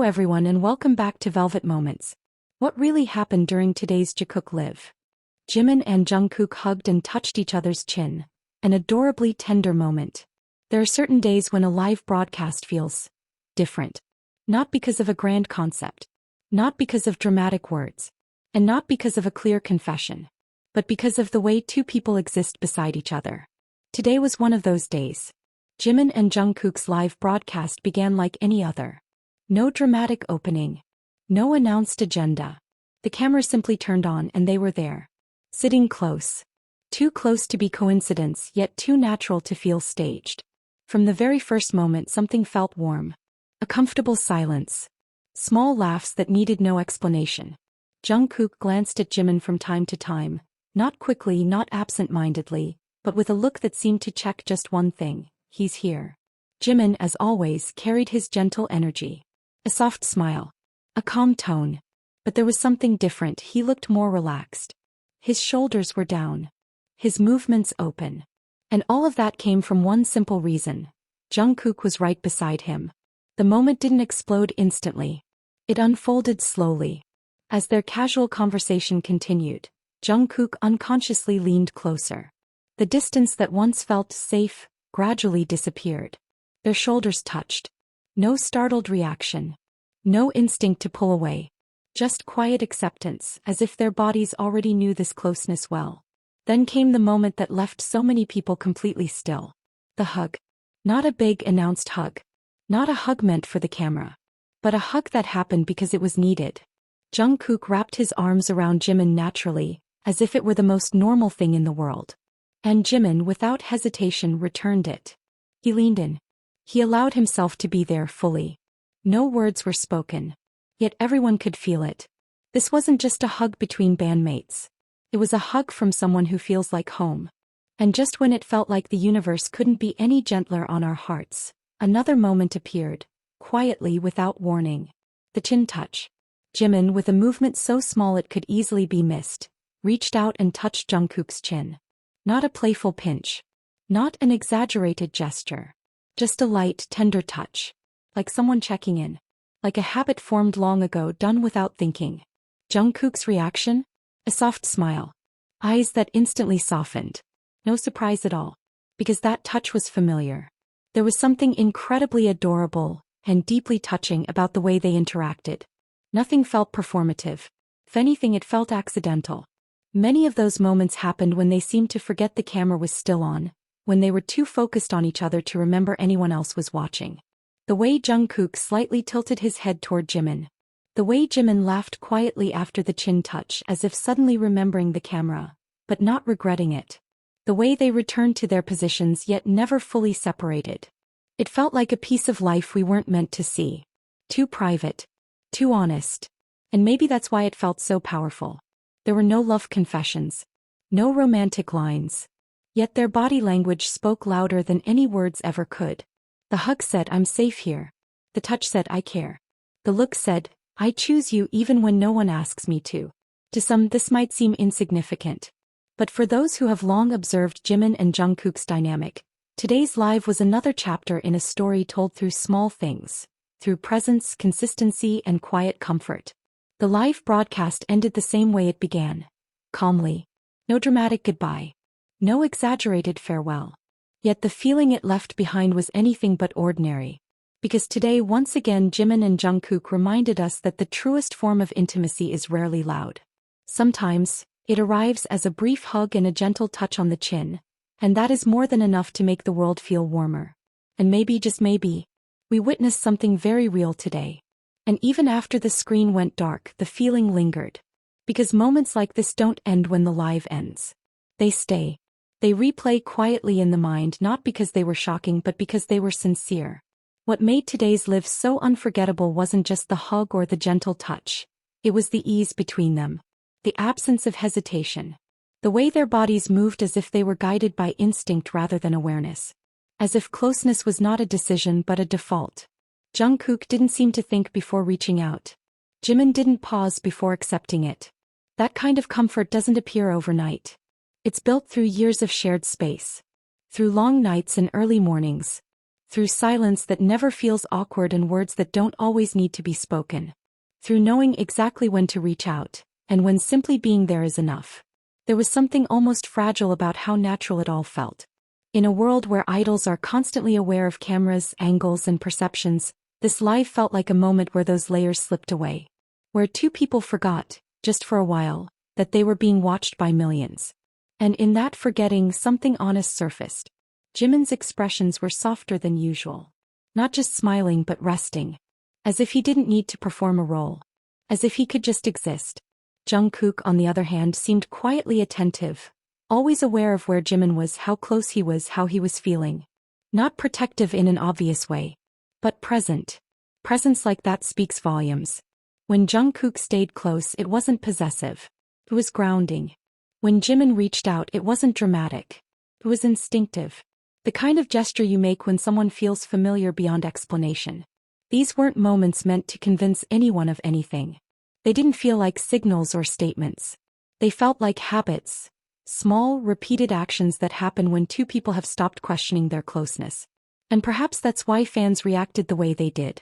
everyone and welcome back to Velvet Moments. What really happened during today's Jikook live? Jimin and Jungkook hugged and touched each other's chin. An adorably tender moment. There are certain days when a live broadcast feels different. Not because of a grand concept. Not because of dramatic words. And not because of a clear confession. But because of the way two people exist beside each other. Today was one of those days. Jimin and Jungkook's live broadcast began like any other. No dramatic opening. No announced agenda. The camera simply turned on and they were there. Sitting close. Too close to be coincidence, yet too natural to feel staged. From the very first moment something felt warm. A comfortable silence. Small laughs that needed no explanation. Jungkook glanced at Jimin from time to time, not quickly, not absent-mindedly, but with a look that seemed to check just one thing: he's here. Jimin, as always, carried his gentle energy. A soft smile. A calm tone. But there was something different. He looked more relaxed. His shoulders were down. His movements open. And all of that came from one simple reason. Jungkook was right beside him. The moment didn't explode instantly. It unfolded slowly. As their casual conversation continued, Jungkook unconsciously leaned closer. The distance that once felt safe gradually disappeared. Their shoulders touched. No startled reaction. No instinct to pull away. Just quiet acceptance, as if their bodies already knew this closeness well. Then came the moment that left so many people completely still. The hug. Not a big announced hug. Not a hug meant for the camera. But a hug that happened because it was needed. Jungkook wrapped his arms around Jimin naturally, as if it were the most normal thing in the world. And Jimin, without hesitation, returned it. He leaned in. He allowed himself to be there fully. No words were spoken. Yet everyone could feel it. This wasn't just a hug between bandmates. It was a hug from someone who feels like home. And just when it felt like the universe couldn't be any gentler on our hearts, another moment appeared, quietly without warning. The chin touch. Jimin, with a movement so small it could easily be missed, reached out and touched Jungkook's chin. Not a playful pinch. Not an exaggerated gesture. Just a light, tender touch. Like someone checking in. Like a habit formed long ago, done without thinking. Jungkook's reaction? A soft smile. Eyes that instantly softened. No surprise at all. Because that touch was familiar. There was something incredibly adorable and deeply touching about the way they interacted. Nothing felt performative. If anything, it felt accidental. Many of those moments happened when they seemed to forget the camera was still on, when they were too focused on each other to remember anyone else was watching. The way Jungkook slightly tilted his head toward Jimin. The way Jimin laughed quietly after the chin touch, as if suddenly remembering the camera, but not regretting it. The way they returned to their positions yet never fully separated. It felt like a piece of life we weren't meant to see. Too private. Too honest. And maybe that's why it felt so powerful. There were no love confessions. No romantic lines. Yet their body language spoke louder than any words ever could. The hug said, "I'm safe here." The touch said, "I care." The look said, "I choose you even when no one asks me to." To some, this might seem insignificant. But for those who have long observed Jimin and Jungkook's dynamic, today's live was another chapter in a story told through small things. Through presence, consistency, and quiet comfort. The live broadcast ended the same way it began. Calmly. No dramatic goodbye. No exaggerated farewell. Yet the feeling it left behind was anything but ordinary. Because today, once again, Jimin and Jungkook reminded us that the truest form of intimacy is rarely loud. Sometimes, it arrives as a brief hug and a gentle touch on the chin, and that is more than enough to make the world feel warmer. And maybe, just maybe, we witnessed something very real today. And even after the screen went dark, the feeling lingered. Because moments like this don't end when the live ends. They stay. They replay quietly in the mind, not because they were shocking but because they were sincere. What made today's live so unforgettable wasn't just the hug or the gentle touch. It was the ease between them. The absence of hesitation. The way their bodies moved as if they were guided by instinct rather than awareness. As if closeness was not a decision but a default. Jungkook didn't seem to think before reaching out. Jimin didn't pause before accepting it. That kind of comfort doesn't appear overnight. It's built through years of shared space. Through long nights and early mornings. through silence that never feels awkward and words that don't always need to be spoken, through knowing exactly when to reach out, and when simply being there is enough. There was something almost fragile about how natural it all felt. In a world where idols are constantly aware of cameras, angles, and perceptions, this live felt like a moment where those layers slipped away. Where two people forgot, just for a while, that they were being watched by millions. And in that forgetting, something honest surfaced. Jimin's expressions were softer than usual. Not just smiling but resting. As if he didn't need to perform a role. As if he could just exist. Jungkook, on the other hand, seemed quietly attentive. Always aware of where Jimin was, how close he was, how he was feeling. Not protective in an obvious way. But present. Presence like that speaks volumes. When Jungkook stayed close, it wasn't possessive. It was grounding. When Jimin reached out, it wasn't dramatic. It was instinctive. The kind of gesture you make when someone feels familiar beyond explanation. These weren't moments meant to convince anyone of anything. They didn't feel like signals or statements. They felt like habits. Small, repeated actions that happen when two people have stopped questioning their closeness. And perhaps that's why fans reacted the way they did.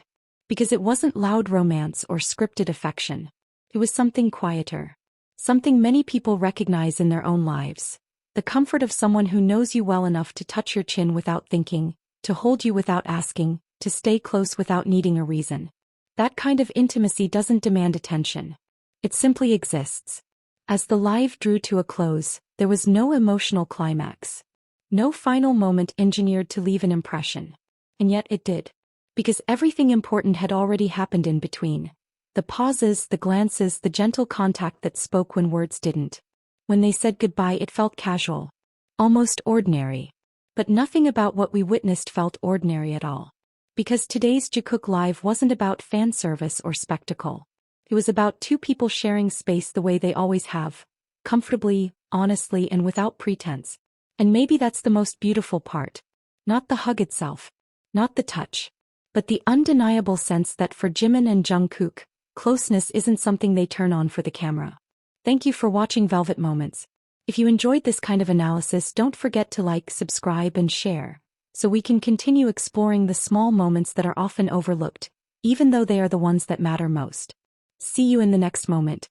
Because it wasn't loud romance or scripted affection. It was something quieter. Something many people recognize in their own lives. The comfort of someone who knows you well enough to touch your chin without thinking, to hold you without asking, to stay close without needing a reason. That kind of intimacy doesn't demand attention. It simply exists. As the live drew to a close, there was no emotional climax. No final moment engineered to leave an impression. And yet it did. Because everything important had already happened in between. The pauses, the glances, the gentle contact that spoke when words didn't. When they said goodbye, it felt casual. Almost ordinary. But nothing about what we witnessed felt ordinary at all. Because today's Jikook Live wasn't about fan service or spectacle. It was about two people sharing space the way they always have. Comfortably, honestly, and without pretense. And maybe that's the most beautiful part. Not the hug itself. Not the touch. But the undeniable sense that for Jimin and Jungkook, closeness isn't something they turn on for the camera. Thank you for watching Velvet Moments. If you enjoyed this kind of analysis, don't forget to like, subscribe, and share, so we can continue exploring the small moments that are often overlooked, even though they are the ones that matter most. See you in the next moment.